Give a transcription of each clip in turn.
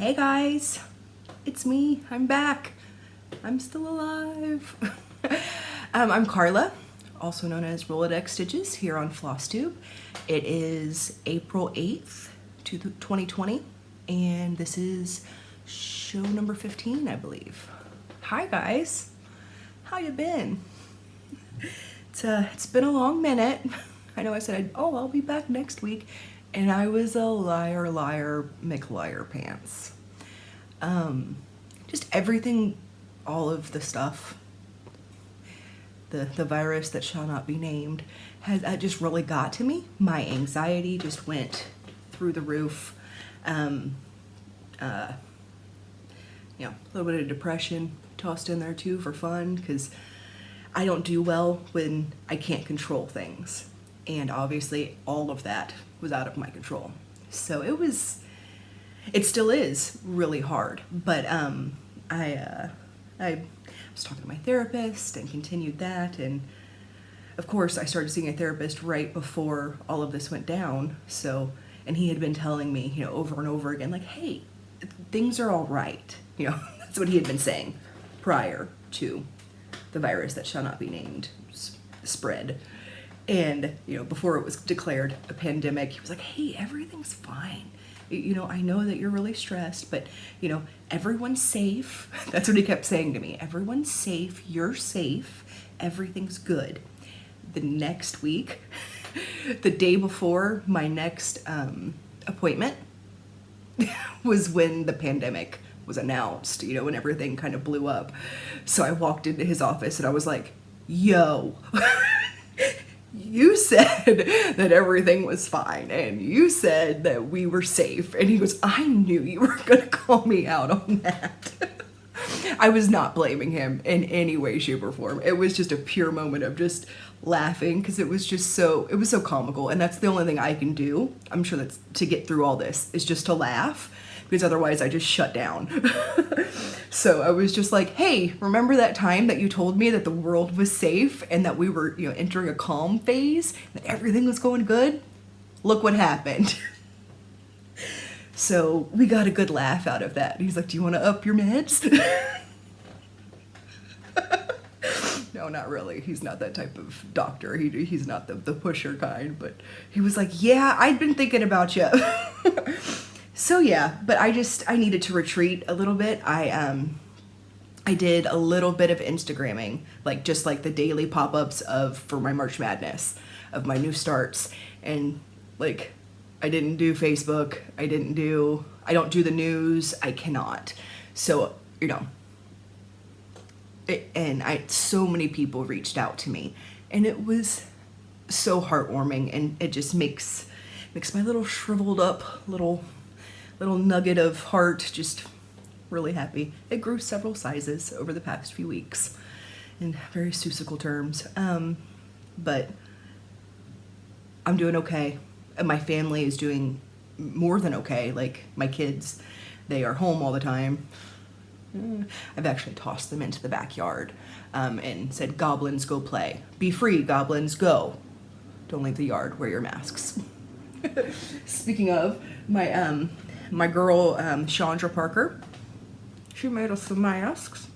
Hey guys, it's me. I'm back. I'm still alive. I'm Carla, also known as RoladexStitches here on FlossTube. It is April 8th, 2020, and this is show number 15, I believe. Hi guys, how you been? It's been a long minute. I know I said, I'll be back next week, and I was a liar, McLiar pants. Just everything, all of the stuff, the virus that shall not be named, that just really got to me. My anxiety just went through the roof. You know, a little bit of depression tossed in there too for fun, because I don't do well when I can't control things. And obviously all of that was out of my control. So it still is really hard. But I was talking to my therapist and continued that. And of course I started seeing a therapist right before all of this went down. So, and he had been telling me, you know, over and over again, like, hey, things are all right. You know, that's what he had been saying prior to the virus that shall not be named spread. And, you know, before it was declared a pandemic, he was like, hey, everything's fine. You know, I know that you're really stressed, but, you know, everyone's safe. That's what he kept saying to me. Everyone's safe. You're safe. Everything's good. The next week, the day before my next appointment was when the pandemic was announced, you know, when everything kind of blew up. So I walked into his office and I was like, yo, you said that everything was fine, and you said that we were safe. And he goes, I knew you were gonna call me out on that. I was not blaming him in any way, shape, or form. It was just a pure moment of just laughing, because it was so comical. And that's the only thing I can do, I'm sure, that's to get through all this, is just to laugh, because otherwise I just shut down. So I was just like, hey, remember that time that you told me that the world was safe and that we were, you know, entering a calm phase, that everything was going good? Look what happened. So we got a good laugh out of that. He's like, do you want to up your meds? No, not really. He's not that type of doctor. He's not the pusher kind, but he was like, yeah, I'd been thinking about you. So yeah, but I needed to retreat a little bit. I did a little bit of Instagramming, like just like the daily pop-ups for my March Madness, of my new starts. And like, I didn't do Facebook. I don't do the news. I cannot. So, you know, so many people reached out to me, and it was so heartwarming, and it just makes my little shriveled up little nugget of heart just really happy. It grew several sizes over the past few weeks in very susical terms. But I'm doing okay. And my family is doing more than okay. Like, my kids, they are home all the time. I've actually tossed them into the backyard and said, goblins, go play. Be free, goblins, go. Don't leave the yard, wear your masks. Speaking of, my girl, Chandra Parker, she made us some masks.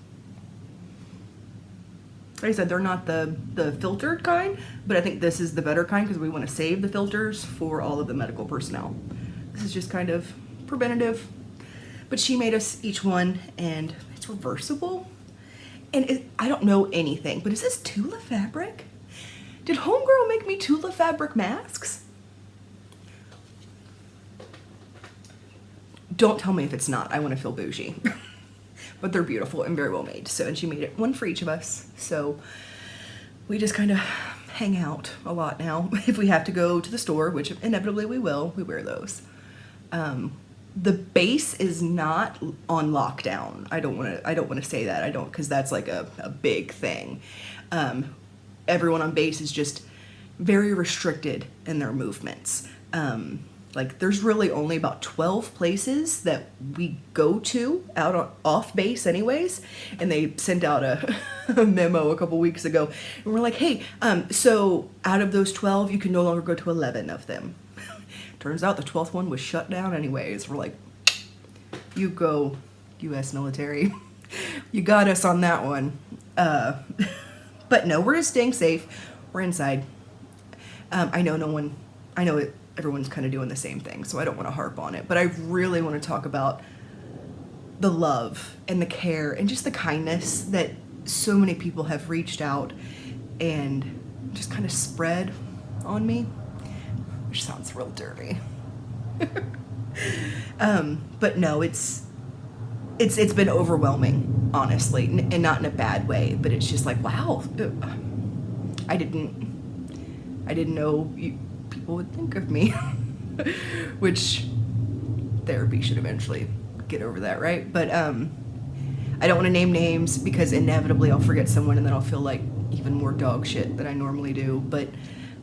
Like I said, they're not the filtered kind, but I think this is the better kind, because we want to save the filters for all of the medical personnel. This is just kind of preventative. But she made us each one, and it's reversible. And I don't know anything, but is this Tula fabric? Did homegirl make me Tula fabric masks? Don't tell me if it's not. I want to feel bougie. But they're beautiful and very well made. So, and she made it one for each of us. So we just kind of hang out a lot now. If we have to go to the store, which inevitably we will, we wear those. The base is not on lockdown. I don't want to say that. Because that's like a big thing. Everyone on base is just very restricted in their movements. Like, there's really only about 12 places that we go to off base anyways. And they sent out a memo a couple weeks ago. And we're like, hey, so out of those 12, you can no longer go to 11 of them. Turns out the 12th one was shut down anyways. We're like, You go, U.S. military. You got us on that one. But no, we're just staying safe. We're inside. I know everyone's kind of doing the same thing, so I don't want to harp on it. But I really want to talk about the love and the care and just the kindness that so many people have reached out and just kind of spread on me, which sounds real dirty. But no, it's been overwhelming, honestly, and not in a bad way, but it's just like, wow, I didn't know people would think of me, which therapy should eventually get over that, right? But I don't want to name names because inevitably I'll forget someone and then I'll feel like even more dog shit than I normally do. But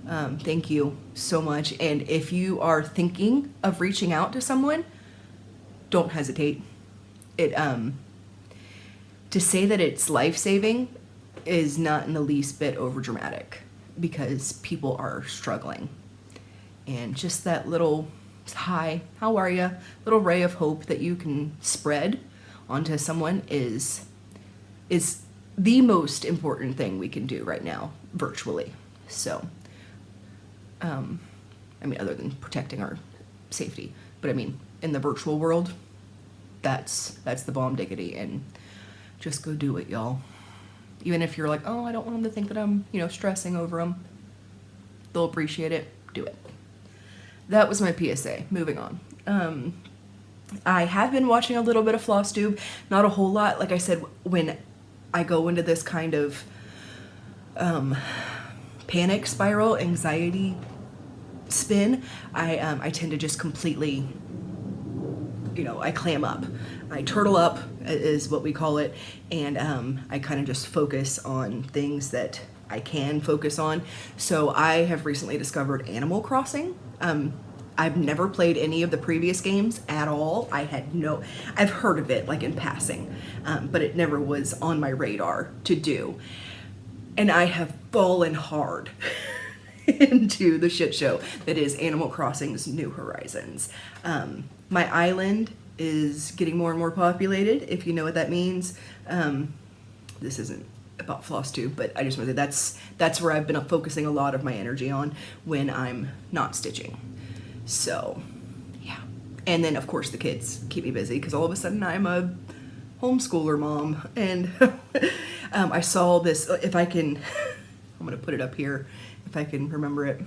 thank you so much. And if you are thinking of reaching out to someone, don't hesitate. To say that it's life-saving is not in the least bit overdramatic because people are struggling. And just that little, hi, how are you? Little ray of hope that you can spread onto someone is the most important thing we can do right now, virtually. So, other than protecting our safety, but in the virtual world, that's the bomb diggity, and just go do it, y'all. Even if you're like, oh, I don't want them to think that I'm, stressing over them. They'll appreciate it. Do it. That was my PSA. Moving on. I have been watching a little bit of FlossTube, not a whole lot. Like I said, when I go into this kind of panic spiral, anxiety spin, I tend to just completely, I clam up. I turtle up is what we call it, and I kind of just focus on things that I can focus on. So I have recently discovered Animal Crossing. I've never played any of the previous games at all. I've heard of it like in passing, but it never was on my radar to do. And I have fallen hard into the shit show that is Animal Crossing's New Horizons. My island is getting more and more populated, if you know what that means. This isn't about FlossTube, but I just want to say that's where I've been focusing a lot of my energy on when I'm not stitching. So, yeah. And then, of course, the kids keep me busy because all of a sudden I'm a homeschooler mom. And I saw this, if I can, I'm going to put it up here, if I can remember it.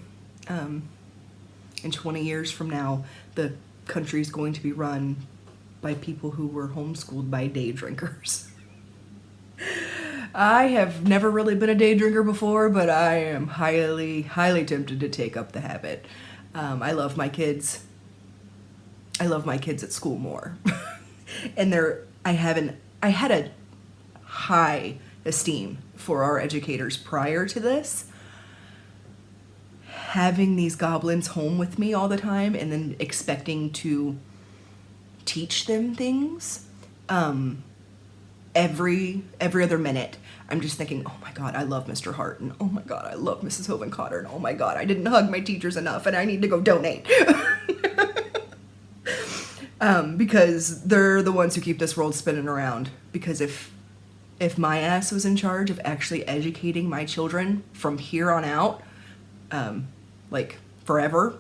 In 20 years from now, the country's going to be run by people who were homeschooled by day drinkers. I have never really been a day drinker before, but I am highly, highly tempted to take up the habit. I love my kids. I love my kids at school more. And I had a high esteem for our educators prior to this. Having these goblins home with me all the time and then expecting to teach them things every other minute, I'm just thinking, oh my God, I love Mr. Hart, and oh my God, I love Mrs. Hovencotter, and oh my God, I didn't hug my teachers enough, and I need to go donate. Because they're the ones who keep this world spinning around. Because if my ass was in charge of actually educating my children from here on out, like forever,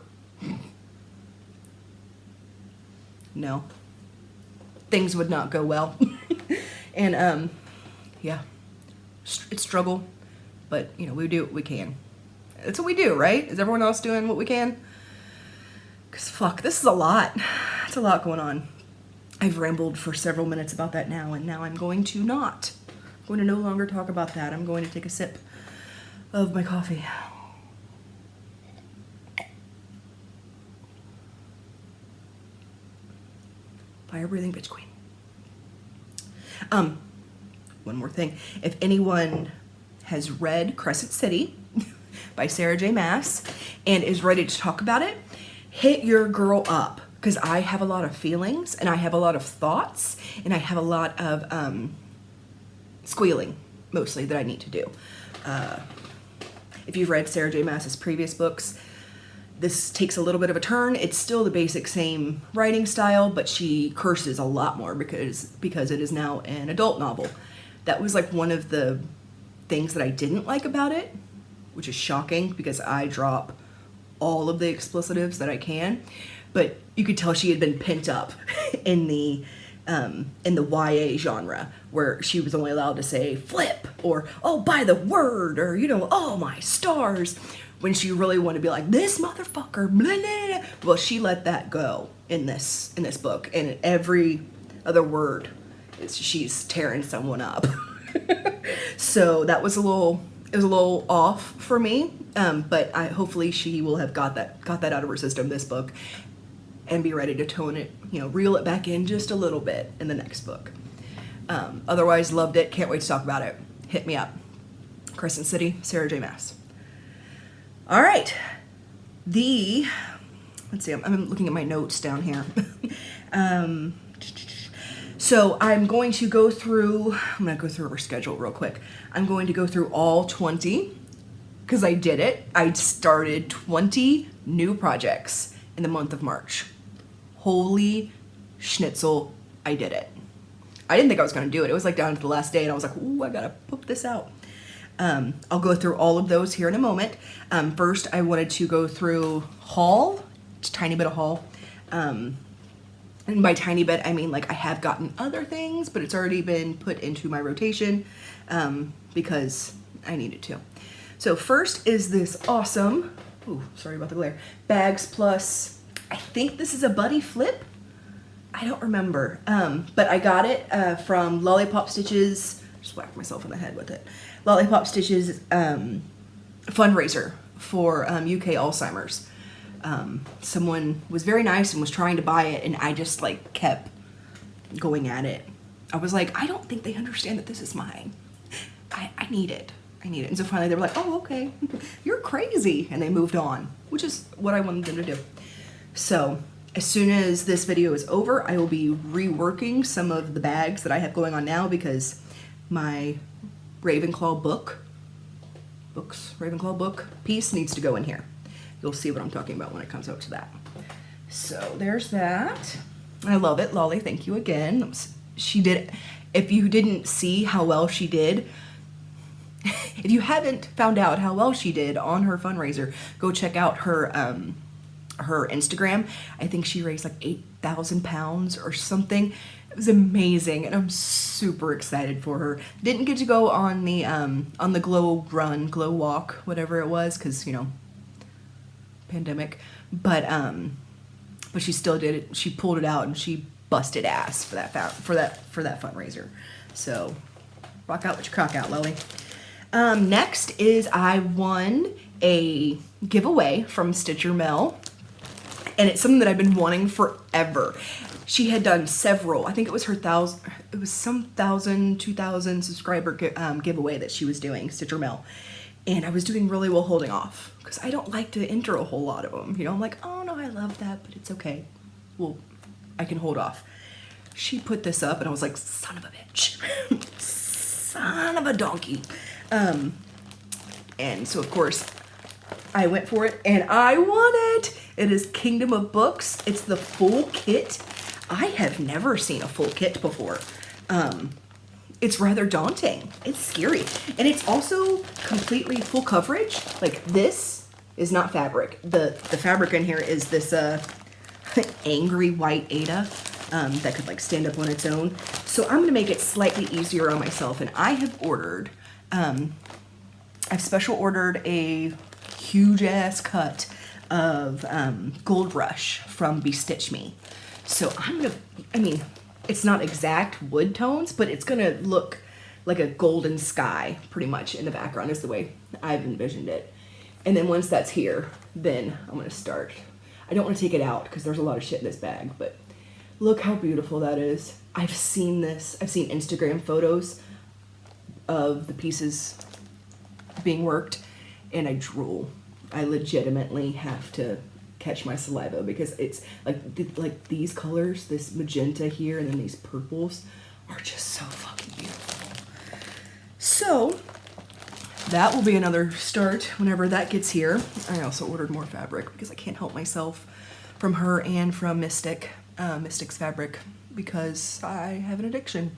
no, things would not go well. And yeah, it's struggle, but we do what we can. That's what we do, right? Is everyone else doing what we can? Because fuck, this is a lot. It's a lot going on. I've rambled for several minutes about that now, and now I'm going to not. I'm going to no longer talk about that. I'm going to take a sip of my coffee. Fire-breathing bitch queen. One more thing. If anyone has read Crescent City by Sarah J. Maas and is ready to talk about it, hit your girl up, because I have a lot of feelings and I have a lot of thoughts and I have a lot of squealing, mostly, that I need to do. If you've read Sarah J. Maas's previous books, This takes a little bit of a turn. It's still the basic same writing style, but she curses a lot more because it is now an adult novel. That was like one of the things that I didn't like about it, which is shocking because I drop all of the explicitives that I can. But you could tell she had been pent up in the YA genre, where she was only allowed to say flip or oh by the word or oh my stars, when she really wanted to be like this motherfucker blah, blah, blah. Well, she let that go in this book, and every other word she's tearing someone up. So that was a little off for me, but hopefully she will have got that out of her system this book and be ready to tone it, reel it back in just a little bit in the next book. Otherwise, loved it. Can't wait to talk about it. Hit me up. Crescent City, Sarah J. Maas. All right. Let's see, I'm looking at my notes down here. So I'm going to go through her schedule real quick. I'm going to go through all 20 because I did it. I started 20 new projects in the month of March. Holy schnitzel, I did it. I didn't think I was going to do it. It was like down to the last day and I was like, ooh, I got to poke this out. I'll go through all of those here in a moment. First, I wanted to go through haul, just a tiny bit of haul. And by tiny bit, I mean like I have gotten other things, but it's already been put into my rotation because I needed to. So first is this awesome, ooh, sorry about the glare, Bags Plus, I think this is a Buddy Flip. I don't remember, but I got it from LoladexStitches. Just whacked myself in the head with it. LoladexStitches fundraiser for UK Alzheimer's. Someone was very nice and was trying to buy it, and I just like kept going at it. I was like, I don't think they understand that this is mine. I need it. And so finally they were like, oh, okay, you're crazy. And they moved on, which is what I wanted them to do. So as soon as this video is over, I will be reworking some of the bags that I have going on now because my Ravenclaw book piece needs to go in here. You'll see what I'm talking about when it comes out to that. So there's that. I love it. Lolly, thank you again. She did, if you didn't see how well she did, if you haven't found out how well she did on her fundraiser, go check out her Instagram. I think she raised like 8,000 pounds or something. It was amazing, and I'm super excited for her. Didn't get to go on the glow walk, whatever it was, because pandemic, but she still did it. She pulled it out and she busted ass for that fundraiser. So rock out with your cock out, Lily. Next is I won a giveaway from Stitcher Mel, and it's something that I've been wanting forever. She had done several. I think it was her 2,000 subscriber giveaway that she was doing, Stitcher Mel. And I was doing really well holding off because I don't like to enter a whole lot of them. I'm like, oh no, I love that, but it's okay. Well, I can hold off. She put this up and I was like, son of a bitch. Son of a donkey. And so of course I went for it and I won it. It is Kingdom of Books. It's the full kit. I have never seen a full kit before. It's rather daunting. It's scary. And it's also completely full coverage. Like this is not fabric. The fabric in here is this angry white Ada that could like stand up on its own. So I'm gonna make it slightly easier on myself. And I have ordered, I've special ordered a huge ass cut of Gold Rush from Bestitch Me. So it's not exact wood tones, but it's gonna look like a golden sky pretty much in the background is the way I've envisioned it. And then once that's here, then I'm gonna start. I don't wanna take it out because there's a lot of shit in this bag, but look how beautiful that is. I've seen Instagram photos of the pieces being worked and I drool. I legitimately have to catch my saliva because it's like these colors, this magenta here and then these purples are just so fucking beautiful. So that will be another start whenever that gets here. I also ordered more fabric because I can't help myself from her and from Mystic's fabric, because I have an addiction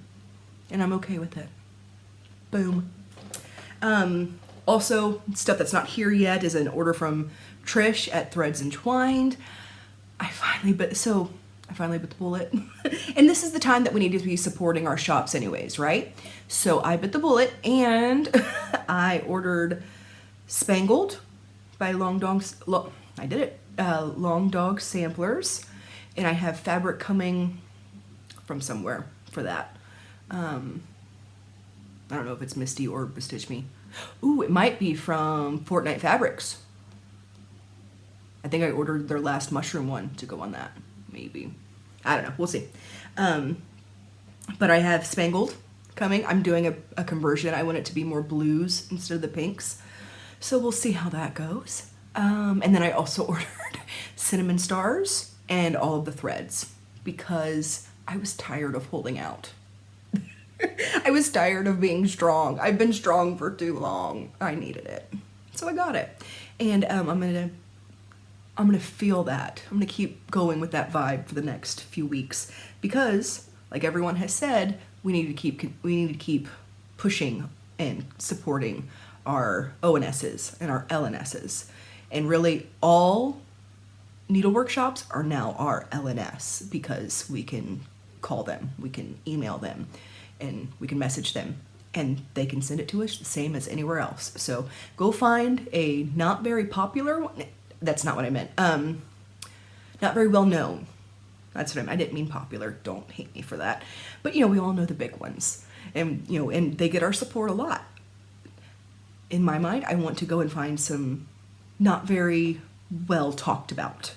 and I'm okay with it. Boom. Also, stuff that's not here yet is an order from Trish at Threads Entwined. I finally bit the bullet. And this is the time that we need to be supporting our shops anyways, right? So I bit the bullet and I ordered Spangled by Long Dog Samplers. And I have fabric coming from somewhere for that. I don't know if it's Misty or Bestitch Me. Ooh, it might be from Fortnite Fabrics. I think I ordered their last mushroom one to go on that. Maybe. I don't know. We'll see. But I have Spangled coming. I'm doing a conversion. I want it to be more blues instead of the pinks. So we'll see how that goes. And then I also ordered Cinnamon Stars and all of the threads because I was tired of holding out. I was tired of being strong. I've been strong for too long. I needed it. So I got it. And I'm gonna feel that. I'm gonna keep going with that vibe for the next few weeks because, like everyone has said, we need to keep pushing and supporting our ONSs and our LNSs. And really all needle workshops are now our LNS because we can call them, we can email them, and we can message them and they can send it to us the same as anywhere else. So go find a not very popular one. That's not what I meant. Not very well known. That's what I didn't mean popular. Don't hate me for that. But you know, we all know the big ones. And you know, and they get our support a lot. In my mind, I want to go and find some not very well talked about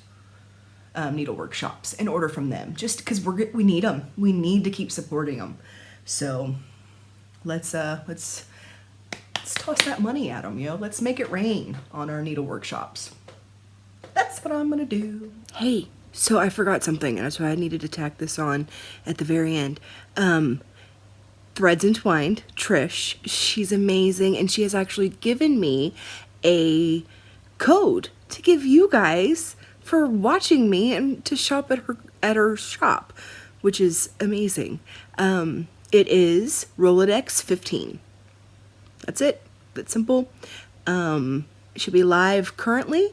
needle workshops and order from them, just because we need them. We need to keep supporting them. So let's toss that money at them, yo. Let's make it rain on our needle workshops. That's what I'm gonna do. Hey, so I forgot something, and that's why I needed to tack this on at the very end. Threads Entwined, Trish, she's amazing, and she has actually given me a code to give you guys for watching me and to shop at her shop, which is amazing. It is Roladex 15. That's it. That's simple. It should be live currently.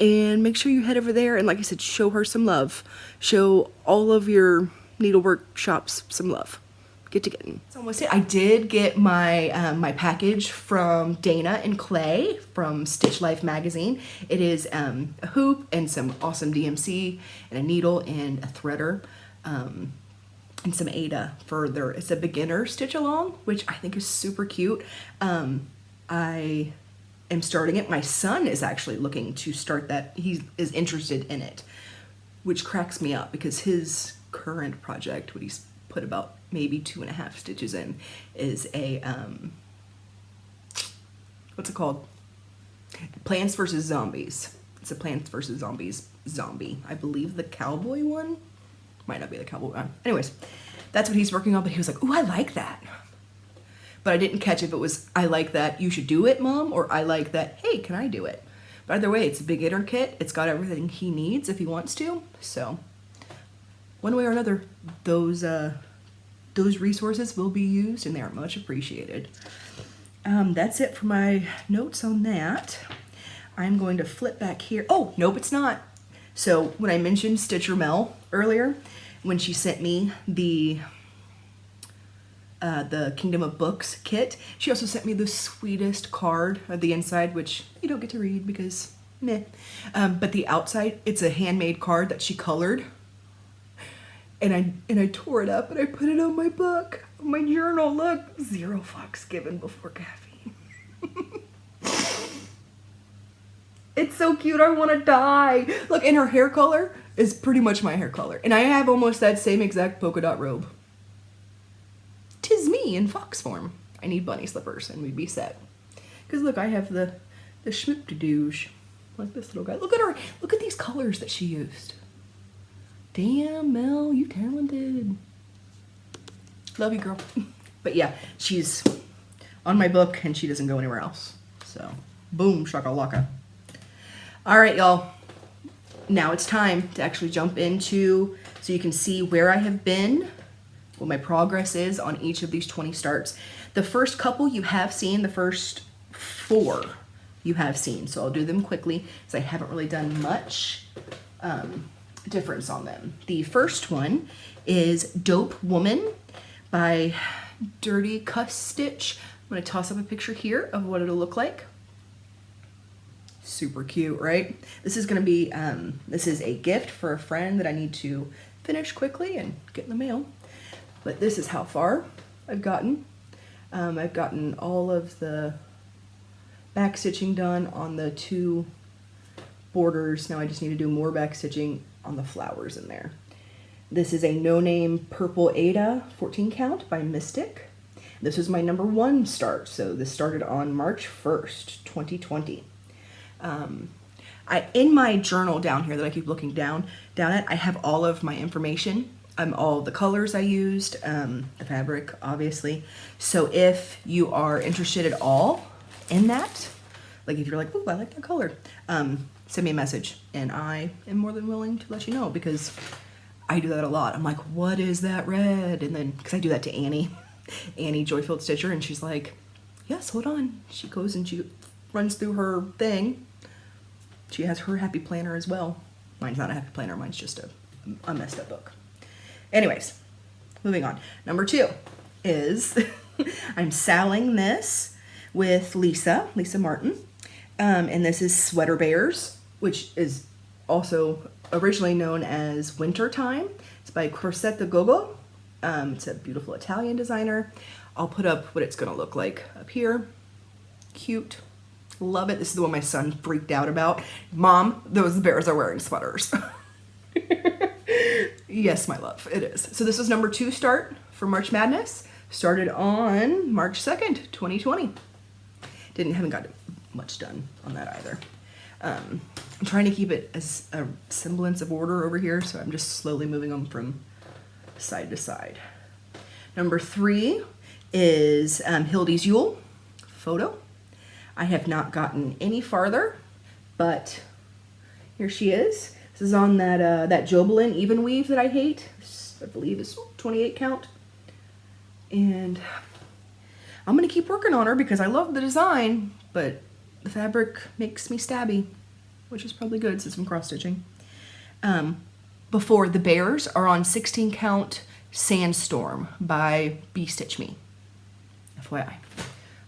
And make sure you head over there and, like I said, show her some love. Show all of your needlework shops some love. Get to getting. That's almost it. I did get my my package from Dana and Clay from Stitch Life magazine. It is a hoop and some awesome DMC and a needle and a threader and some Ada for it's a beginner stitch along, which I think is super cute. I am starting it. My son is actually looking to start that. He is interested in it, which cracks me up because his current project, what he's put about maybe 2.5 stitches in, is a what's it called? Plants vs. Zombies. It's a Plants vs. Zombies zombie. I believe the cowboy one might not be the cowboy one. Anyways, that's what he's working on. But he was like, "Ooh, I like that." But I didn't catch if it was, "I like that, you should do it, Mom," or "I like that, hey, can I do it?" But either way, it's a beginner kit. It's got everything he needs if he wants to. So one way or another, those resources will be used and they are much appreciated. That's it for my notes on that. I'm going to flip back here. Oh, nope, it's not. So when I mentioned Stitcher Mel earlier, when she sent me the Kingdom of Books kit, she also sent me the Sweetest Card of the inside, which you don't get to read because meh. But the outside, it's a handmade card that she colored. And I tore it up and I put it on my book, on my journal. Look, 0 fucks given before caffeine. It's so cute, I want to die. Look, and her hair color is pretty much my hair color. And I have almost that same exact polka dot robe. 'Tis me in fox form. I need bunny slippers and we'd be set. Because look, I have the schmoop-de-douche. Like this little guy. Look at her, look at these colors that she used. Damn, Mel, you talented. Love you, girl. But yeah, she's on my book, and she doesn't go anywhere else. So, boom, shakalaka. All right, y'all. Now it's time to actually jump into, so you can see where I have been, what my progress is on each of these 20 starts. The first couple you have seen, the first 4 you have seen. So I'll do them quickly because I haven't really done much difference on them. The first one is Dope Woman by Dirty Cuss Stitch. I'm going to toss up a picture here of what it'll look like. Super cute, right? This is going to be, this is a gift for a friend that I need to finish quickly and get in the mail. But this is how far I've gotten. I've gotten all of the back stitching done on the 2 borders. Now I just need to do more back stitching on the flowers in there. This is a no-name Purple Ada 14 count by Mystic. This was my number 1 start, so this started on March 1st, 2020. In my journal down here that I keep looking down at, I have all of my information, all the colors I used, the fabric, obviously. So if you are interested at all in that, like if you're like, oh, I like that color, send me a message, and I am more than willing to let you know, because I do that a lot. I'm like, what is that red? And then, because I do that to Annie Joyfield Stitcher, and she's like, yes, hold on. She goes and she runs through her thing. She has her happy planner as well. Mine's not a happy planner, mine's just a messed up book. Anyways, moving on. Number 2 is, I'm salling this with Lisa Martin. And this is Sweater Bears, which is also originally known as Wintertime. It's by Crocette the Gogo. It's a beautiful Italian designer. I'll put up what it's gonna look like up here. Cute. Love it. This is the one my son freaked out about. Mom, those bears are wearing sweaters. Yes, my love, it is. So this was number 2 start for March Madness. Started on March 2nd, 2020. Haven't got much done on that either. I'm trying to keep it as a semblance of order over here, so I'm just slowly moving them from side to side. Number 3 is Hildy's Yule photo. I have not gotten any farther, but here she is. This is on that Jobelin even weave that I hate. This, I believe, is 28 count. And I'm gonna keep working on her because I love the design, but the fabric makes me stabby, which is probably good since I'm cross stitching. Before, the bears are on 16 count Sandstorm by Be Stitch Me. FYI,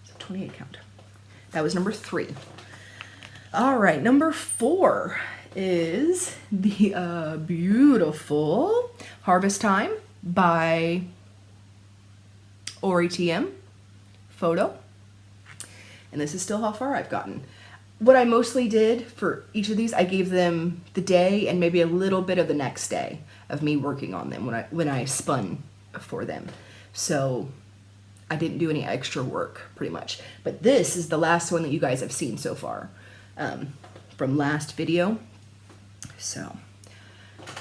it's a 28 count. That was number 3. All right, number 4 is the beautiful Harvest Time by AuryTM photo. And this is still how far I've gotten. What I mostly did for each of these, I gave them the day and maybe a little bit of the next day of me working on them when I spun for them. So I didn't do any extra work, pretty much. But this is the last one that you guys have seen so far from last video. So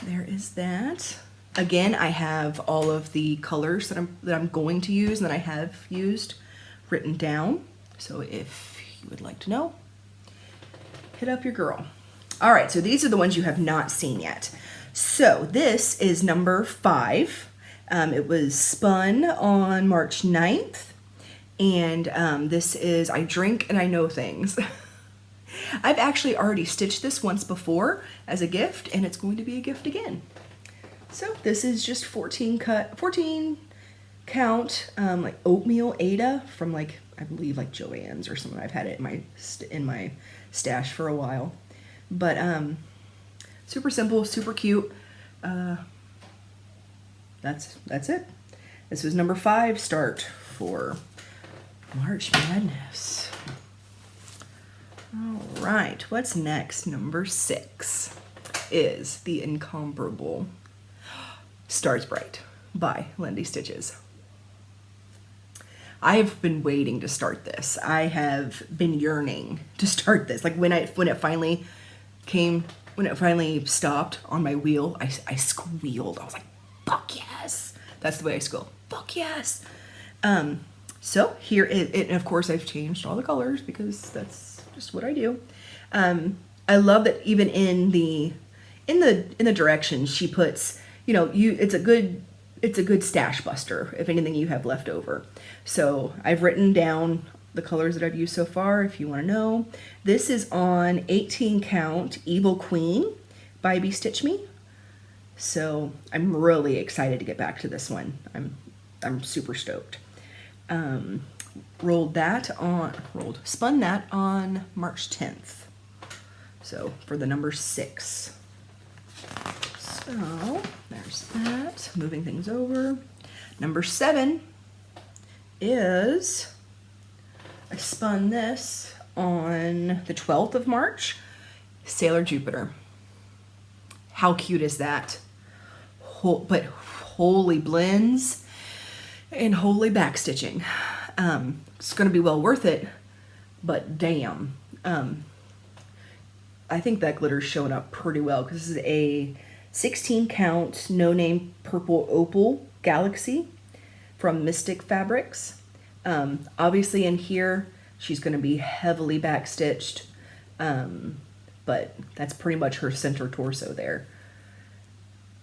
there is that. Again, I have all of the colors that I'm going to use and that I have used written down. So if you would like to know, hit up your girl. All right, so these are the ones you have not seen yet. So this is number 5. It was spun on March 9th, and this is I Drink and I Know Things. I've actually already stitched this once before as a gift, and it's going to be a gift again. So this is just 14 count, like oatmeal Ada from like, I believe like Joann's or something. I've had it in my stash for a while, but super simple, super cute. That's it. This was number 5 start for March Madness. All right, what's next? Number 6 is the incomparable Stars Bright by Lindy Stitches. I've been waiting to start this. I have been yearning to start this. Like when it finally stopped on my wheel, I squealed. I was like, fuck yes. That's the way I squeal. Fuck yes. So here and of course I've changed all the colors because that's just what I do. I love that even in the directions she puts, you know, it's a good stash buster if anything you have left over. So I've written down the colors that I've used so far if you want to know. This is on 18 count Evil Queen by BendyStitchy. So I'm really excited to get back to this one. I'm super stoked. Spun that on March 10th. So for the number 6. So there's that. Moving things over. Number 7 is, I spun this on the 12th of March, Sailor Jupiter. How cute is that? But holy blends and holy backstitching. It's going to be well worth it, but damn. I think that glitter's showing up pretty well because this is a 16 count no name purple opal galaxy from Mystic Fabrics. Obviously in here she's going to be heavily backstitched, but that's pretty much her center torso there.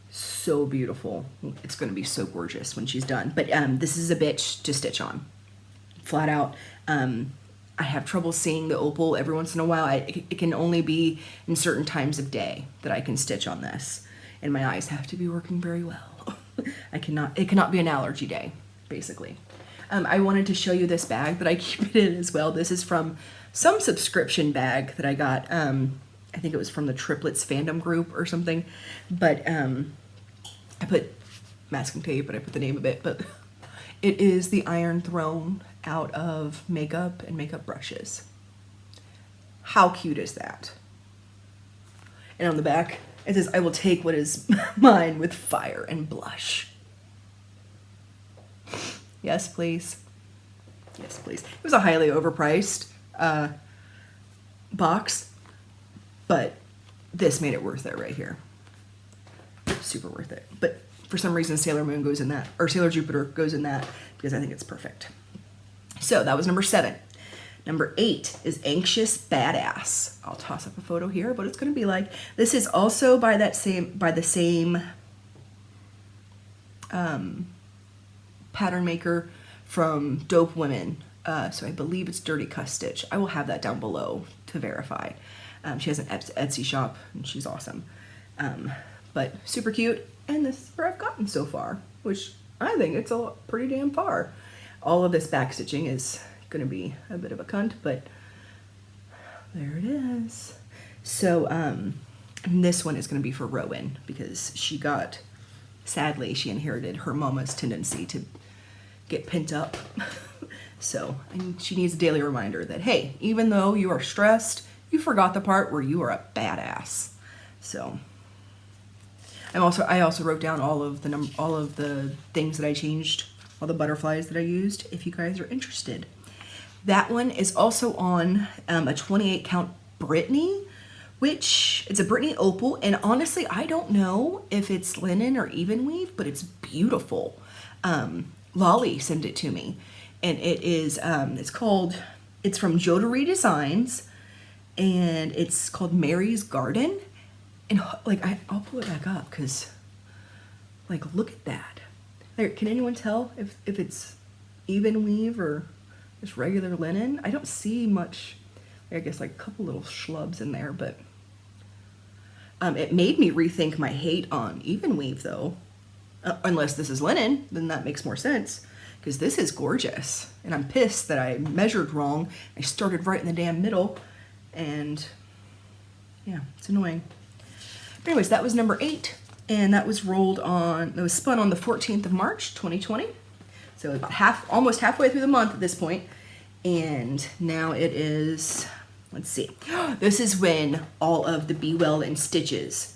So beautiful. It's going to be so gorgeous when she's done. But this is a bitch to stitch on, flat out. I have trouble seeing the opal every once in a while. It can only be in certain times of day that I can stitch on this, and my eyes have to be working very well. It cannot be an allergy day, basically. I wanted to show you this bag that I keep it in as well. This is from some subscription bag that I got. I think it was from the Triplets fandom group or something, but I put masking tape, but I put the name of it, but it is the Iron Throne out of makeup and makeup brushes. How cute is that? And on the back, it says, I will take what is mine with fire and blush. Yes, please. Yes, please. It was a highly overpriced box, but this made it worth it right here. Super worth it. But for some reason, Sailor Moon goes in that, or Sailor Jupiter goes in that, because I think it's perfect. So that was number 7. Number 8 is Anxious Baddass. I'll toss up a photo here, but it's going to be like, this is also by the same pattern maker from Dope Women. So I believe it's Dirty Cuss Stitch. I will have that down below to verify. She has an Etsy shop and she's awesome. But super cute. And this is where I've gotten so far, which I think it's pretty damn far. All of this back stitching is going to be a bit of a cunt, but there it is. So this one is going to be for Rowan because sadly, she inherited her mama's tendency to get pent up. So she needs a daily reminder that, hey, even though you are stressed, you forgot the part where you are a badass. So I also wrote down all of the things that I changed, all the butterflies that I used, if you guys are interested. That one is also on a 28 count Brittany, which it's a Brittany opal, and honestly I don't know if it's linen or even weave, but it's beautiful. Lolly sent it to me, and it is it's from Jodery Designs, and it's called Mary's Garden. And like I'll pull it back up because like look at that. Can anyone tell if it's even weave or just regular linen? I don't see much. I guess like a couple little schlubs in there, but it made me rethink my hate on even weave though. Unless this is linen, then that makes more sense because this is gorgeous. And I'm pissed that I measured wrong. I started right in the damn middle, and yeah, it's annoying. But anyways, that was number 8, and that was spun on the 14th of March, 2020. So about almost halfway through the month at this point. And now it is, let's see. This is when all of the Be Well and Stitch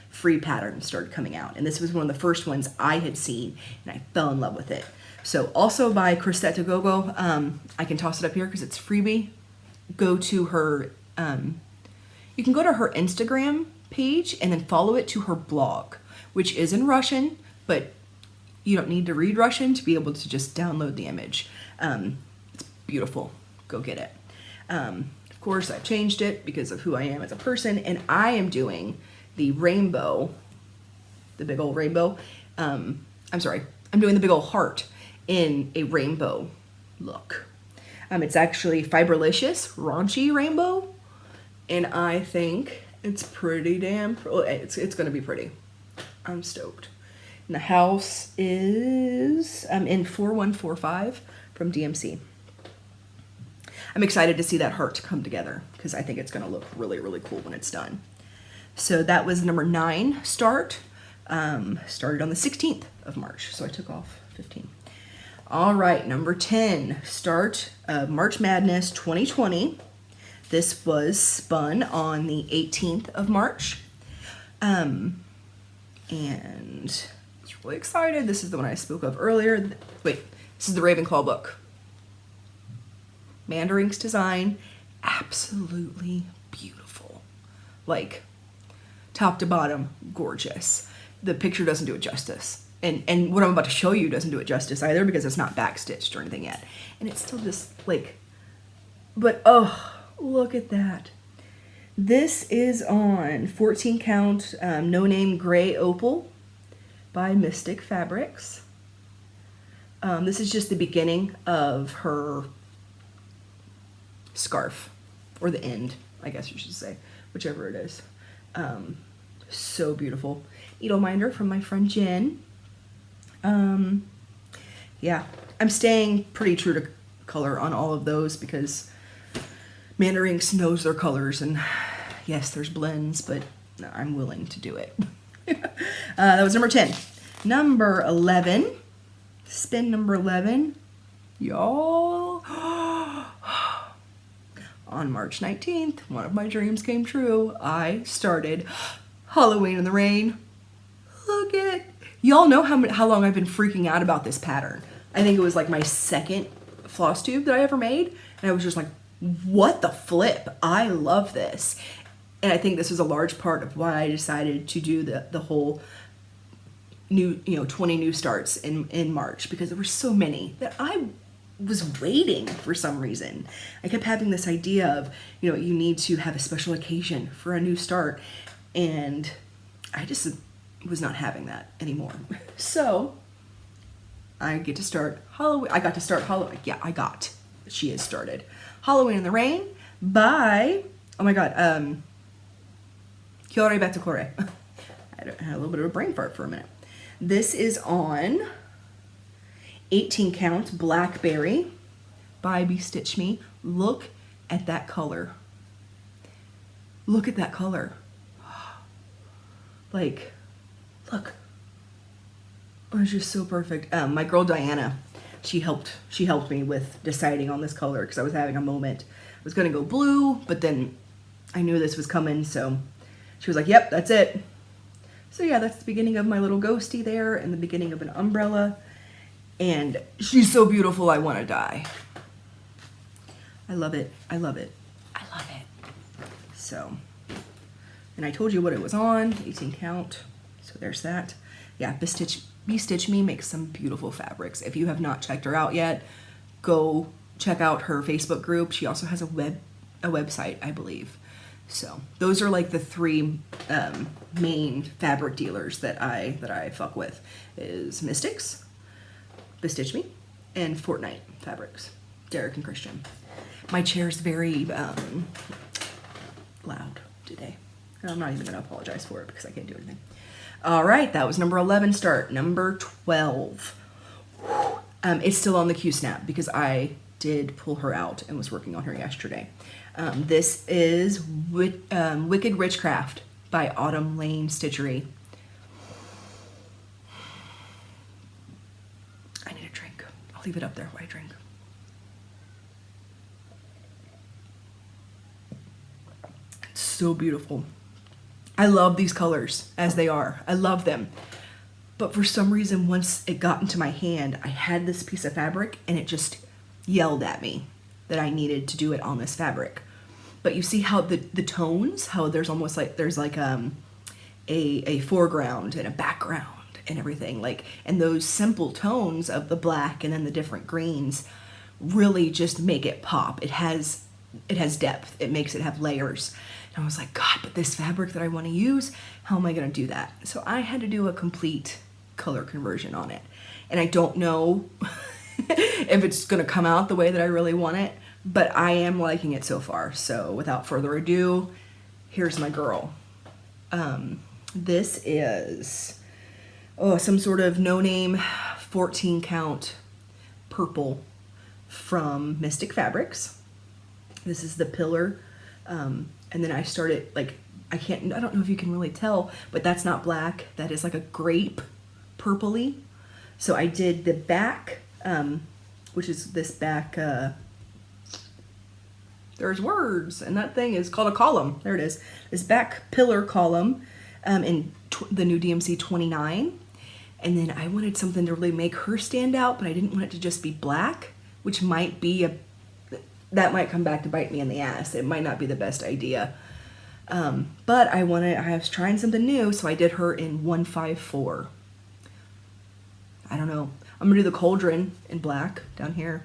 free patterns started coming out. And this was one of the first ones I had seen, and I fell in love with it. So also by Crocette to Gogo, I can toss it up here because it's freebie. Go to her, you can go to her Instagram page and then follow it to her blog, which is in Russian, but You don't need to read Russian to be able to just download the image. It's beautiful. Go get it. Of course, I've changed it because of who I am as a person, and I am doing the rainbow, the big old rainbow. I'm sorry, I'm doing the big old heart in a rainbow look. It's actually Fiberlicious Raunchy Rainbow, and I think it's pretty damn, it's going to be pretty. I'm stoked. And the house is in 4145 from DMC. I'm excited to see that heart come together because I think it's going to look really, really cool when it's done. So that was number 9 start. Started on the 16th of March, so I took off 15. All right, number 10, start of March Madness 2020. This was spun on the 18th of March. And I was really excited. This is the one I spoke of earlier. Wait, this is the Ravenclaw book. Mandarinks design, absolutely beautiful. Like, top to bottom, gorgeous. The picture doesn't do it justice. And what I'm about to show you doesn't do it justice either because it's not backstitched or anything yet. And it's still just like, but oh, look at that. This is on 14 count no name gray opal by Mystic Fabrics. This is just the beginning of her scarf, or the end, I guess you should say, whichever it is. So beautiful. Needle minder from my friend Jen. Yeah, I'm staying pretty true to color on all of those because Mandarinks knows their colors, and yes, there's blends, but I'm willing to do it. That was number 10. Number 11, spin number 11, y'all. On March 19th, one of my dreams came true. I started Halloween in the Rain. Look at, y'all know how long I've been freaking out about this pattern. I think it was like my second floss tube that I ever made, and I was just like, what the flip? I love this. And I think this was a large part of why I decided to do the whole new, 20 new starts in March, because there were so many that I was waiting for some reason. I kept having this idea of, you need to have a special occasion for a new start, and I just was not having that anymore. So I get to start Halloween. I got to start Halloween. Yeah, she has started Halloween in the Rain by, oh my God, Couere Batticouere. I had a little bit of a brain fart for a minute. This is on 18 count Blackberry by Bestitch Me. Look at that color. Look at that color. Like, look. Oh, it's just so perfect. My girl Diana, she helped me with deciding on this color because I was having a moment. I was gonna go blue, but then I knew this was coming, so she was like, yep, that's it. So yeah, that's the beginning of my little ghosty there and the beginning of an umbrella. And she's so beautiful, I want to die. I love it. I love it. I love it. So, and I told you what it was on, 18 count. So there's that. Yeah, Bestitch Me makes some beautiful fabrics. If you have not checked her out yet, go check out her Facebook group. She also has a website, I believe. So those are like the 3 main fabric dealers that I fuck with is Mystics, Bestitch Me, and Fortnite Fabrics, Derek and Christian. My chair's very loud today. And I'm not even gonna apologize for it because I can't do anything. All right, that was number 11 start. Number 12. It's still on the Q-snap because I did pull her out and was working on her yesterday. This is Wicked Witchcraft by Autumn Lane Stitchery. I need a drink. I'll leave it up there while I drink. It's so beautiful. I love these colors as they are. I love them. But for some reason, once it got into my hand, I had this piece of fabric and it just yelled at me that I needed to do it on this fabric. But you see how the tones, how there's almost like, there's like a foreground and a background, and everything. Like, and those simple tones of the black and then the different greens really just make it pop. It has depth. It makes it have layers. And I was like, God, but this fabric that I want to use, how am I going to do that? So I had to do a complete color conversion on it. And I don't know if it's going to come out the way that I really want it, but I am liking it so far. So without further ado, here's my girl. This is some sort of no-name 14 count purple from Mystic Fabrics. This is the pillar. And then I started, like, I don't know if you can really tell, but that's not black. That is like a grape purpley. So I did the back, which is this back, there's words, and that thing is called a column. There it is. This back pillar column in the new DMC 29. And then I wanted something to really make her stand out, but I didn't want it to just be black, which might be that might come back to bite me in the ass. It might not be the best idea. But I was trying something new, so I did her in 154. I don't know. I'm gonna do the cauldron in black down here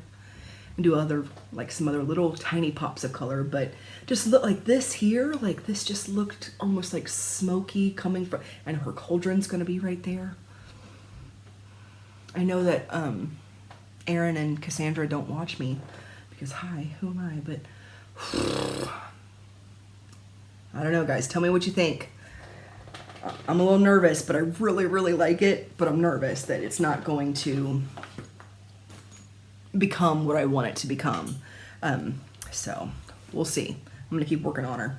and do some other little tiny pops of color, but just look like this here, like this just looked almost like smoky coming from, and her cauldron's gonna be right there. I know that Aaron and Cassandra don't watch me because, hi, who am I? But I don't know, guys. Tell me what you think. I'm a little nervous, but I really, really like it. But I'm nervous that it's not going to become what I want it to become. So we'll see. I'm gonna keep working on her.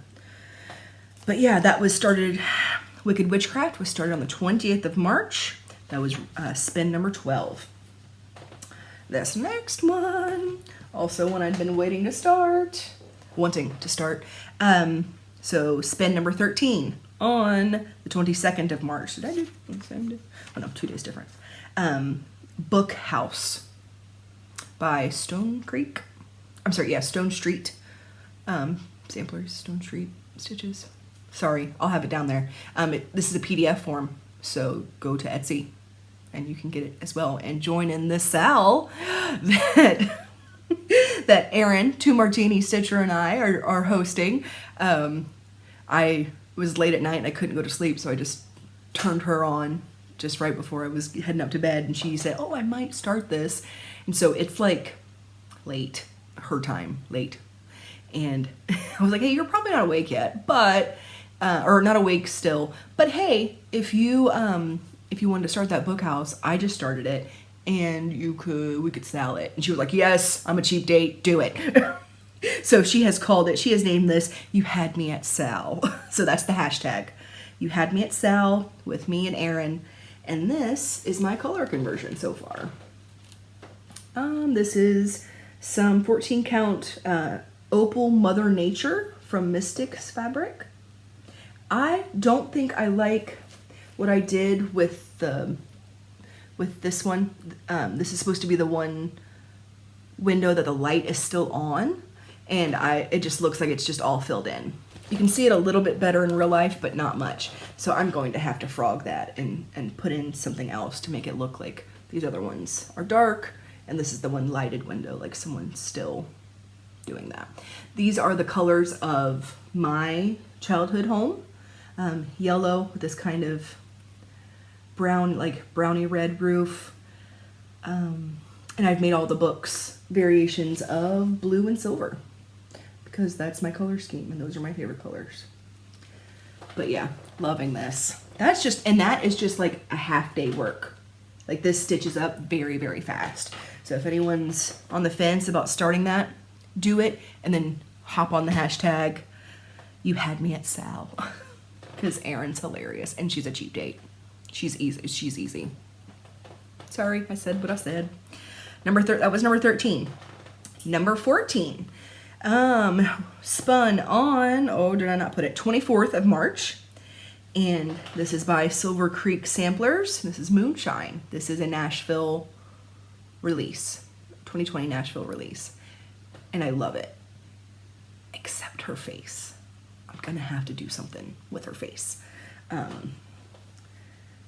But yeah, that was started. Wicked Witchcraft was started on the 20th of March. That was spin number 12. This next one, also one I'd been wanting to start. So spin number 13 on the 22nd of March. Did I do the same day? Oh no, 2 days different. Book House by Stone Street Samplers, Stone Street Stitches. Sorry, I'll have it down there. This is a PDF form, so go to Etsy and you can get it as well and join in the sale that Aaron, 2 Martini Stitcher, and I are hosting. I was late at night and I couldn't go to sleep, so I just turned her on just right before I was heading up to bed, and she said, oh, I might start this. And so it's like late, her time, late. And I was like, hey, you're probably not awake yet, but, or not awake still, but hey, if you wanted to start that book house, I just started it, and we could sell it. And she was like, yes, I'm a cheap date, do it. So she has named this, You Had Me at Sal. So that's the hashtag. You Had Me at Sal with me and Aaron. And this is my color conversion so far. This is some 14 count Opal Mother Nature from Mystic's Fabric. I don't think I like what I did with this one. This is supposed to be the one window that the light is still on, and it just looks like it's just all filled in. You can see it a little bit better in real life, but not much. So I'm going to have to frog that and put in something else to make it look like these other ones are dark, and this is the one lighted window, like someone's still doing that. These are the colors of my childhood home. Yellow with this kind of brown, like brownie red roof. And I've made all the books variations of blue and silver because that's my color scheme and those are my favorite colors. But yeah, loving this. That is just like a half day work. Like this stitches up very, very fast. So if anyone's on the fence about starting that, do it and then hop on the hashtag You Had Me at Sal because Erin's hilarious and she's a cheap date. She's easy. Sorry, I said what I said. That was number 13. Number 14. Spun on, did I not put it? 24th of March. And this is by Silver Creek Samplers. This is Moonshine. This is a Nashville release. 2020 Nashville release. And I love it. Except her face. I'm gonna have to do something with her face.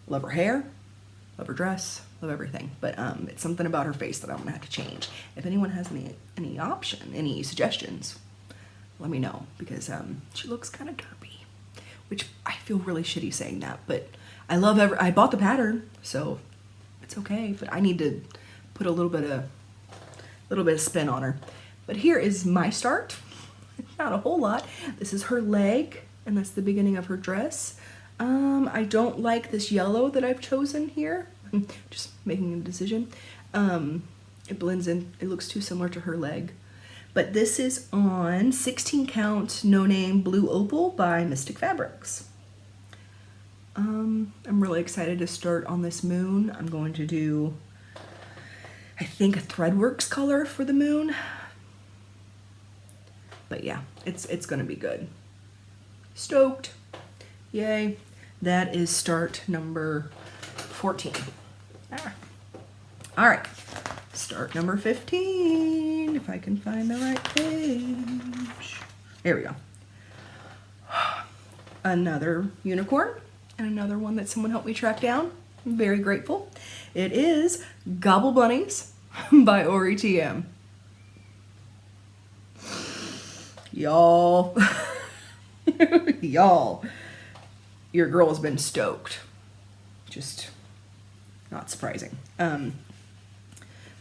Love her hair. love her dress, love everything. But it's something about her face that I'm gonna have to change. If anyone has any suggestions, let me know, because she looks kind of derpy, which I feel really shitty saying that, but I bought the pattern, so it's okay, but I need to put a little bit of spin on her. But here is my start. Not a whole lot. This is her leg, and that's the beginning of her dress. I don't like this yellow that I've chosen here. Just making a decision. It blends in. It looks too similar to her leg. But this is on 16 count no name blue opal by Mystic Fabrics. I'm really excited to start on this moon. I'm going to do, I think, a Threadworks color for the moon. But yeah, it's gonna be good. Stoked. Yay. That is start number 14. All right, start number 15, if I can find the right page. There we go. Another unicorn, and another one that someone helped me track down. I'm very grateful. It is Gobble Bunnies by AuryTM. Y'all, y'all, your girl has been stoked. Just not surprising.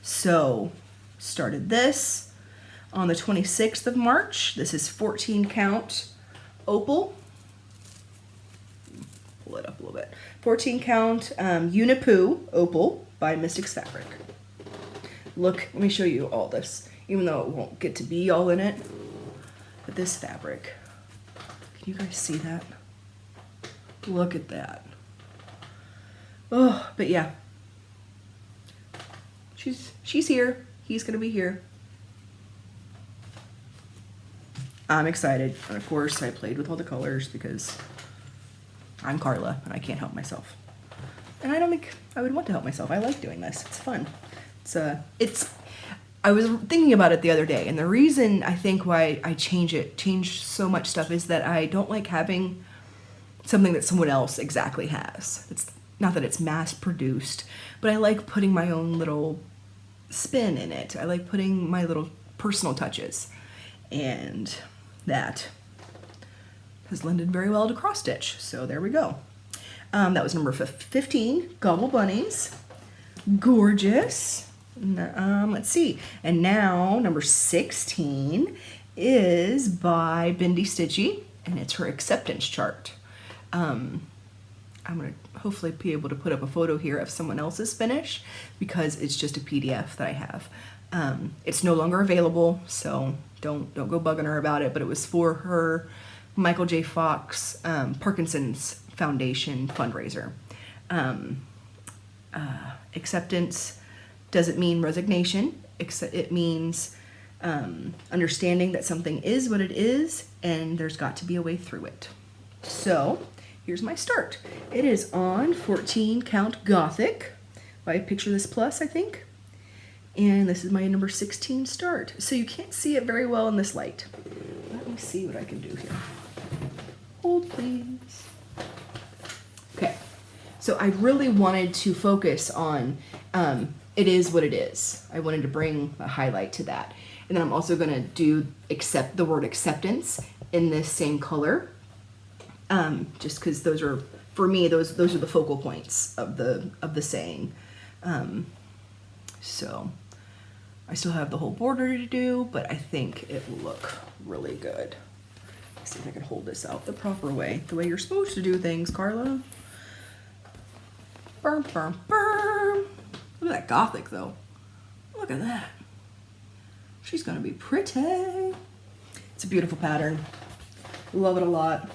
So started this on the 26th of March. This is 14 count opal. Pull it up a little bit. 14 count Unipoo opal by Mystic's Fabric. Look, let me show you all this, even though it won't get to be all in it. But this fabric, can you guys see that? Look at that. Oh, but yeah. She's here. He's gonna be here. I'm excited. And of course I played with all the colors because I'm Carla and I can't help myself. And I don't think I would want to help myself. I like doing this. It's fun. I was thinking about it the other day, and the reason I think why I change so much stuff is that I don't like having something that someone else exactly has. It's not that it's mass produced, but I like putting my own little spin in it. I like putting my little personal touches, and that has lended very well to cross stitch. So there we go. That was number 15, Gobble Bunnies. Gorgeous. Let's see. And now number 16 is by Bindi Sticky, and it's her acceptance chart. I'm going to hopefully be able to put up a photo here of someone else's finish because it's just a PDF that I have. It's no longer available, so don't go bugging her about it, but it was for her Michael J. Fox Parkinson's Foundation fundraiser. Acceptance doesn't mean resignation. It means understanding that something is what it is and there's got to be a way through it. So here's my start. It is on 14 count Gothic by Picture This Plus, I think. And this is my number 16 start. So you can't see it very well in this light. Let me see what I can do here. Hold please. Okay, so I really wanted to focus on it is what it is. I wanted to bring a highlight to that. And then I'm also gonna do the word acceptance in this same color. Just because those are, for me, those are the focal points of the saying. So I still have the whole border to do, but I think it will look really good. Let's see if I can hold this out the proper way, the way you're supposed to do things, Carla. Burm, burm, burm. Look at that Gothic, though. Look at that. She's gonna be pretty. It's a beautiful pattern. Love it a lot.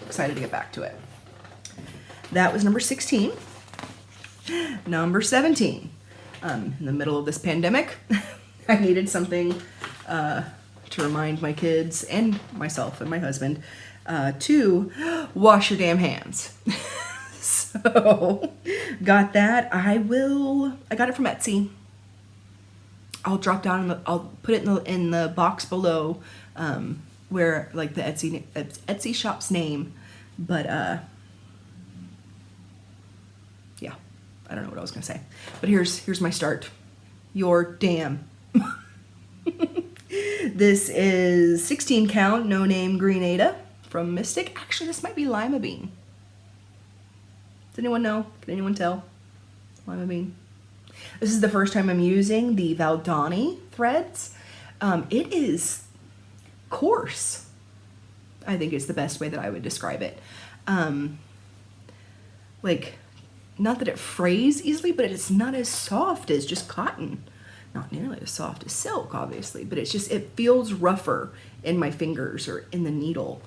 Excited to get back to it. That was number 16. Number 17. In the middle of this pandemic, I needed something to remind my kids and myself and my husband to wash your damn hands. So got that. I got it from Etsy. I'll drop down I'll put it in the box below where like the Etsy shop's name, but yeah, I don't know what I was gonna say. But here's my start. Your damn. This is 16 count, no name Green Ada from Mystic. Actually, this might be Lima Bean. Does anyone know? Can anyone tell? Lima Bean. This is the first time I'm using the Valdani threads. It is coarse. I think is the best way that I would describe it. Like, not that it frays easily, but it's not as soft as just cotton. Not nearly as soft as silk, obviously, but it's just, it feels rougher in my fingers or in the needle.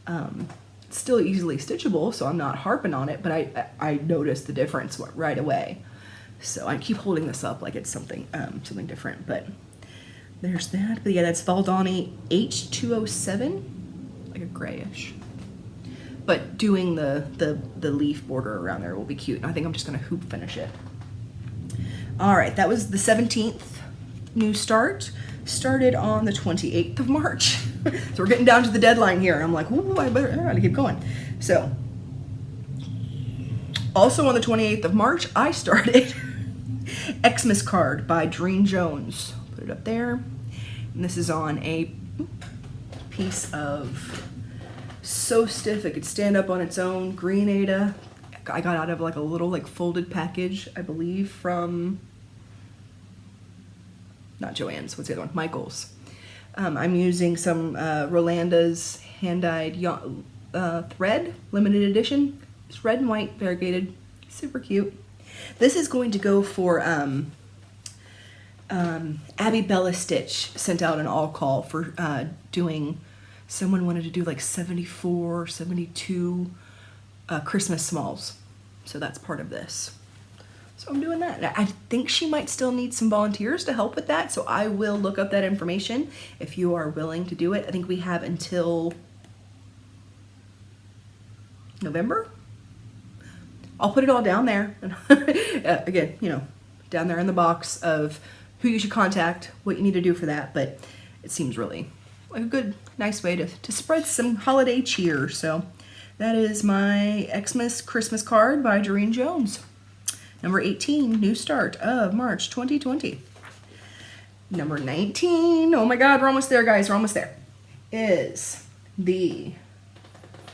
It's still easily stitchable, so I'm not harping on it, but I noticed the difference right away. So I keep holding this up like it's something something different, but there's that. But yeah, that's Valdani H207, like a grayish. But doing the leaf border around there will be cute. And I think I'm just gonna hoop finish it. All right, that was the 17th new start. Started on the 28th of March. So we're getting down to the deadline here. And I'm like, ooh, I gotta keep going. So, also on the 28th of March, I started Xmas Card by Doreen Jones. Put it up there. And this is on a piece of So Stiff It Could Stand Up on Its Own, Green Ada. I got out of like a little like folded package, I believe, from, not Joann's, what's the other one? Michael's. I'm using some Rolanda's hand-dyed thread, limited edition. It's red and white, variegated, super cute. This is going to go for Abby Bella Stitch sent out an all call for doing, someone wanted to do like 74, 72 Christmas smalls. So that's part of this. So I'm doing that. I think she might still need some volunteers to help with that, so I will look up that information if you are willing to do it. I think we have until November. I'll put it all down there. Again, you know, down there in the box of who you should contact, what you need to do for that, but it seems really like a good, nice way to spread some holiday cheer. So that is my Xmas Christmas Card by Doreen Jones. Number 18, new start of March 2020. Number 19, oh my God, we're almost there, guys, we're almost there, is the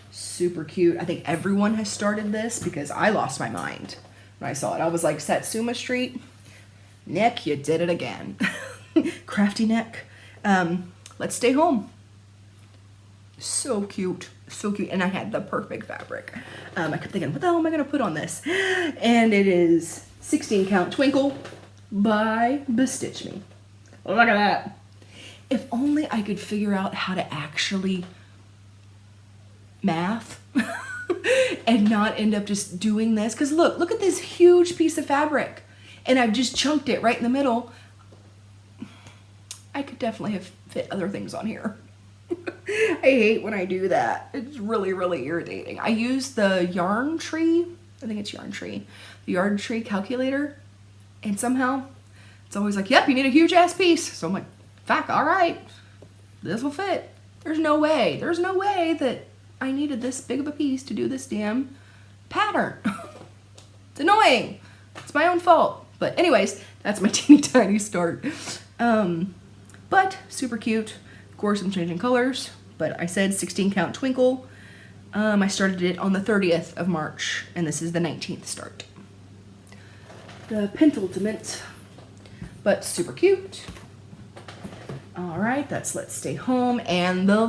super cute, I think everyone has started this because I lost my mind when I saw it. I was like, Satsuma Street, Nick, you did it again. Crafty Nick. Let's Stay Home. So cute. So cute. And I had the perfect fabric. I kept thinking, what the hell am I going to put on this? And it is 16 count Twinkle by Bestitch Me. Look at that. If only I could figure out how to actually math and not end up just doing this. Because look at this huge piece of fabric. And I've just chunked it right in the middle. I could definitely have fit other things on here. I hate when I do that. It's really, really irritating. I use the Yarn Tree, I think it's Yarn Tree, the Yarn Tree calculator, and somehow it's always like, yep, you need a huge ass piece. So I'm like, fuck, all right, this will fit. There's no way that I needed this big of a piece to do this damn pattern. It's annoying. It's my own fault. But anyways, that's my teeny tiny start. But super cute. Of course, I'm changing colors, but I said 16 count Twinkle. I started it on the 30th of March, and this is the 19th start. The penultimate, but super cute. All right, that's Let's Stay Home. And the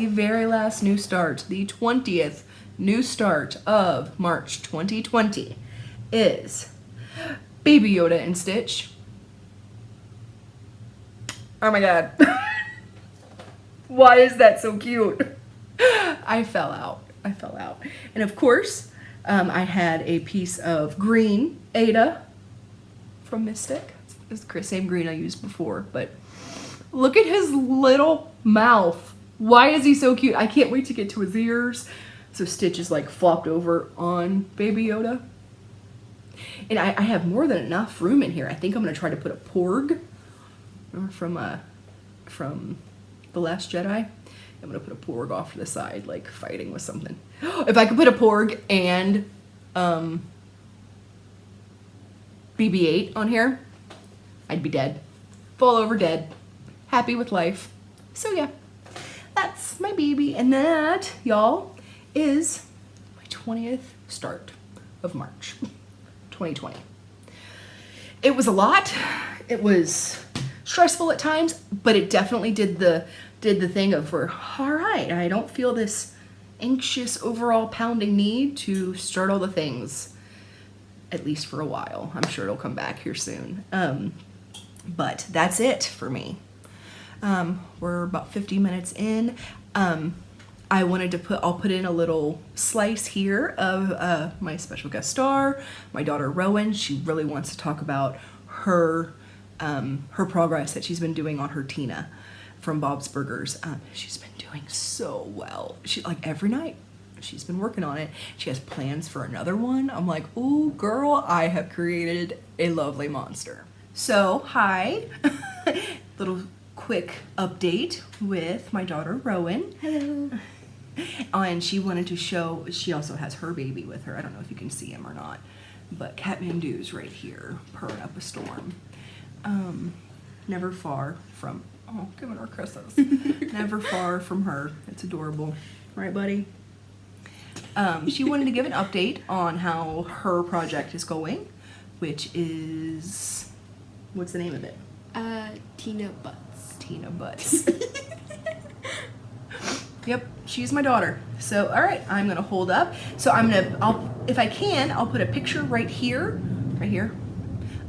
very last new start, the 20th new start of March 2020 is Baby Yoda and Stitch. Oh my God. Why is that so cute? I fell out. And of course, I had a piece of green Ada from Mystic. It's the same green I used before, but look at his little mouth. Why is he so cute? I can't wait to get to his ears. So Stitch is like flopped over on Baby Yoda. And I have more than enough room in here. I think I'm gonna try to put a porg from The Last Jedi. I'm gonna put a porg off to the side, like fighting with something. If I could put a porg and BB-8 on here, I'd be dead. Fall over dead. Happy with life. So yeah, that's my baby. And that, y'all, is my 20th start of March 2020. It was a lot. It was stressful at times, but it definitely did the thing of we're all right. I don't feel this anxious overall pounding need to start all the things, at least for a while. I'm sure it'll come back here soon. But that's it for me. We're about 50 minutes in. I wanted to I'll put in a little slice here of my special guest star, my daughter Rowan. She really wants to talk about her progress that she's been doing on her Tina from Bob's Burgers. She's been doing so well. She, like, every night she's been working on it. She has plans for another one. I'm like, ooh, girl, I have created a lovely monster. So, hi. Little quick update with my daughter Rowan. Hello. And she wanted to show, she also has her baby with her. I don't know if you can see him or not, but Kathmandu's right here, purring up a storm. Never far from, oh, giving her kisses. Never far from her. It's adorable. Right, buddy? She wanted to give an update on how her project is going, which is, what's the name of it? Tina Butts. Tina Butts. Yep, she's my daughter. So, all right, I'm gonna hold up. So if I can, I'll put a picture right here,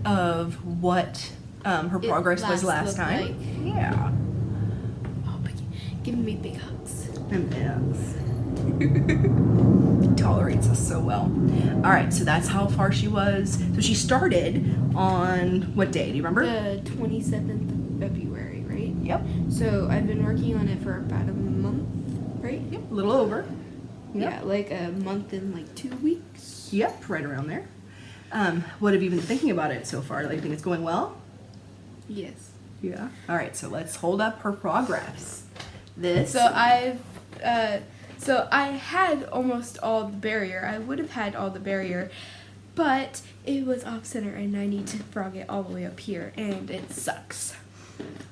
of what her progress was last time. Like. Yeah. Oh, giving me big hugs. And yes. Tolerates us so well. All right, so that's how far she was. So she started on what day? Do you remember? The 27th of February, right? Yep. So I've been working on it for about a month, right? Yep. A little over. Yep. Yeah, like a month and like 2 weeks. Yep, right around there. What have you been thinking about it so far? Like, you think it's going well? Yes. Yeah. All right, so let's hold up her progress. This. So I had almost all the barrier. I would have had all the barrier, but it was off center and I need to frog it all the way up here, and it sucks.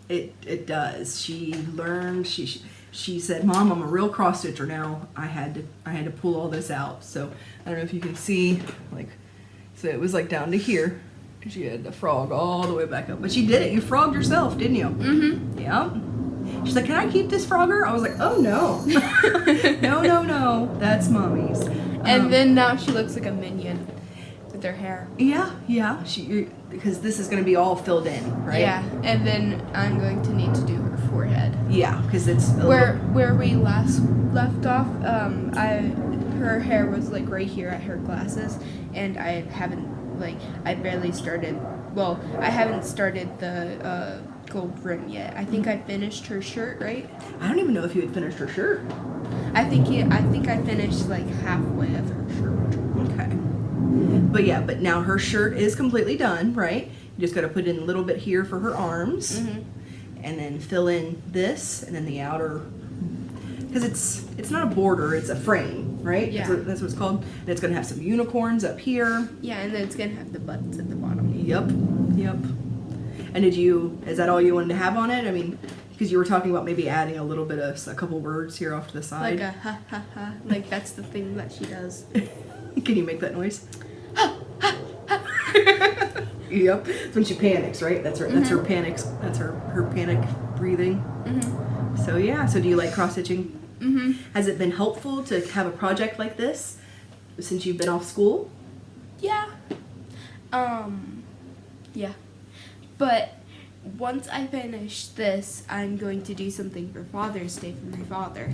It does. She learned. She said, "Mom, I'm a real cross stitcher now. I had to pull all this out." So I don't know if you can see, like, so it was like down to here. She had to frog all the way back up, but she did it. You frogged yourself, didn't you? Mm-hmm. Yeah. She's like, "Can I keep this frogger?" I was like, "Oh no, no, that's mommy's." And then now she looks like a minion with her hair. Yeah. Because this is going to be all filled in, right? Yeah, and then I'm going to need to do her forehead. Yeah, because it's where we last left off. Her hair was like right here at her glasses, and I barely started. Well, I haven't started the gold rim yet. I think I finished her shirt, right? I don't even know if you had finished her shirt. I think I finished like halfway of her shirt. Okay. But now her shirt is completely done, right? You just got to put in a little bit here for her arms, and then fill in this, and then the outer, because it's not a border, it's a frame, right? Yeah. That's what it's called. And it's gonna have some unicorns up here. Yeah, and then it's gonna have the buttons at the bottom. Yep. And is that all you wanted to have on it? I mean, because you were talking about maybe adding a little bit of a couple words here off to the side. Like a ha ha ha. Like that's the thing that she does. Can you make that noise? Yep. It's when she panics, right? That's her. That's her panics. That's her panic breathing. So yeah. So do you like cross stitching? Has it been helpful to have a project like this since you've been off school? Yeah. Yeah. But once I finish this, I'm going to do something for Father's Day for my father.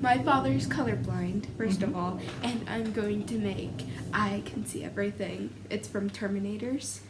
My father's colorblind, first of all, and I'm going to make I Can See Everything. It's from Terminators.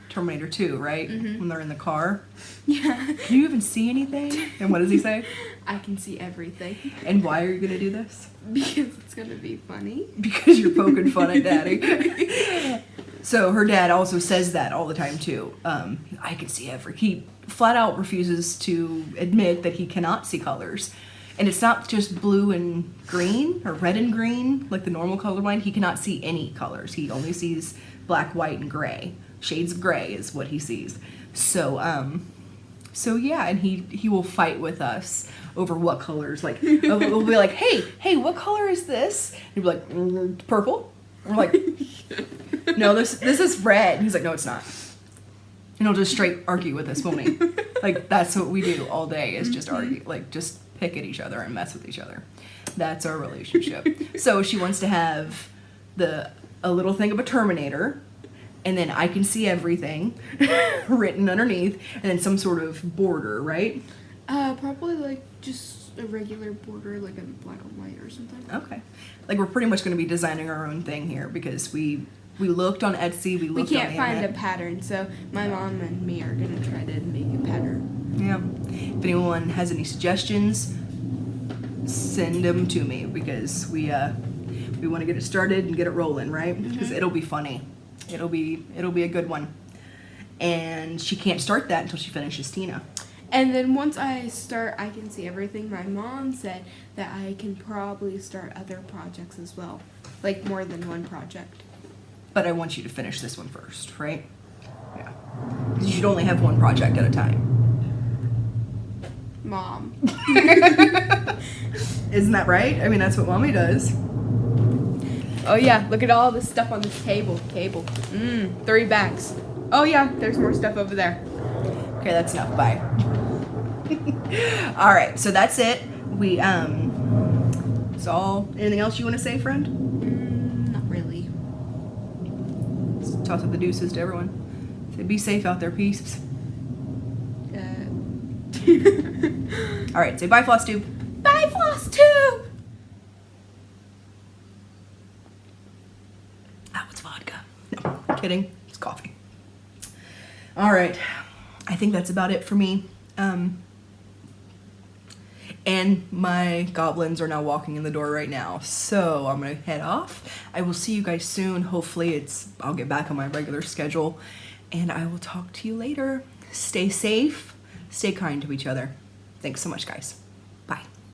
Terminator 2, right? When they're in the car. Yeah. Can you even see anything? And what does he say? I can see everything. And why are you going to do this? Because it's going to be funny. Because you're poking fun at Daddy. So her dad also says that all the time too. I can see he flat out refuses to admit that he cannot see colors. And it's not just blue and green or red and green like the normal colorblind. He cannot see any colors. He only sees black, white, and gray. Shades of gray is what he sees. So yeah, and he will fight with us over what colors. Like we'll be like, hey, what color is this? And he'll be like, purple. And we're like, no, this is red. And he's like, no, it's not. And he'll just straight argue with us, won't he? Like that's what we do all day is just argue, like just pick at each other and mess with each other. That's our relationship. So she wants to have a little thing of a Terminator. And then I can see everything written underneath, and then some sort of border, right? Probably like just a regular border, like a black and white or something. Okay. Like we're pretty much going to be designing our own thing here because we looked on Etsy, we looked on the can't find internet. a pattern, so my mom and me are gonna try to make a pattern. Yeah. If anyone has any suggestions, send them to me because we want to get it started and get it rolling, right? Because it'll be funny. It'll be a good one. And she can't start that until she finishes Tina. And then once I start, I can see everything. My mom said that I can probably start other projects as well. Like more than one project. But I want you to finish this one first, right? Yeah. Because you should only have one project at a time. Mom. Isn't that right? I mean, that's what Mommy does. Oh yeah, look at all this stuff on this table. 3 bags. Oh yeah, there's more stuff over there. Okay, that's enough. Bye. All right, so that's it. We so anything else you want to say, friend? Not really. Let's toss up the deuces to everyone. Say, be safe out there, peeps. All right, say bye, floss tube. Bye, floss tube. Oh, it's vodka. No, I'm kidding. It's coffee. All right. I think that's about it for me. And my goblins are now walking in the door right now. So I'm going to head off. I will see you guys soon. Hopefully I'll get back on my regular schedule. And I will talk to you later. Stay safe. Stay kind to each other. Thanks so much, guys.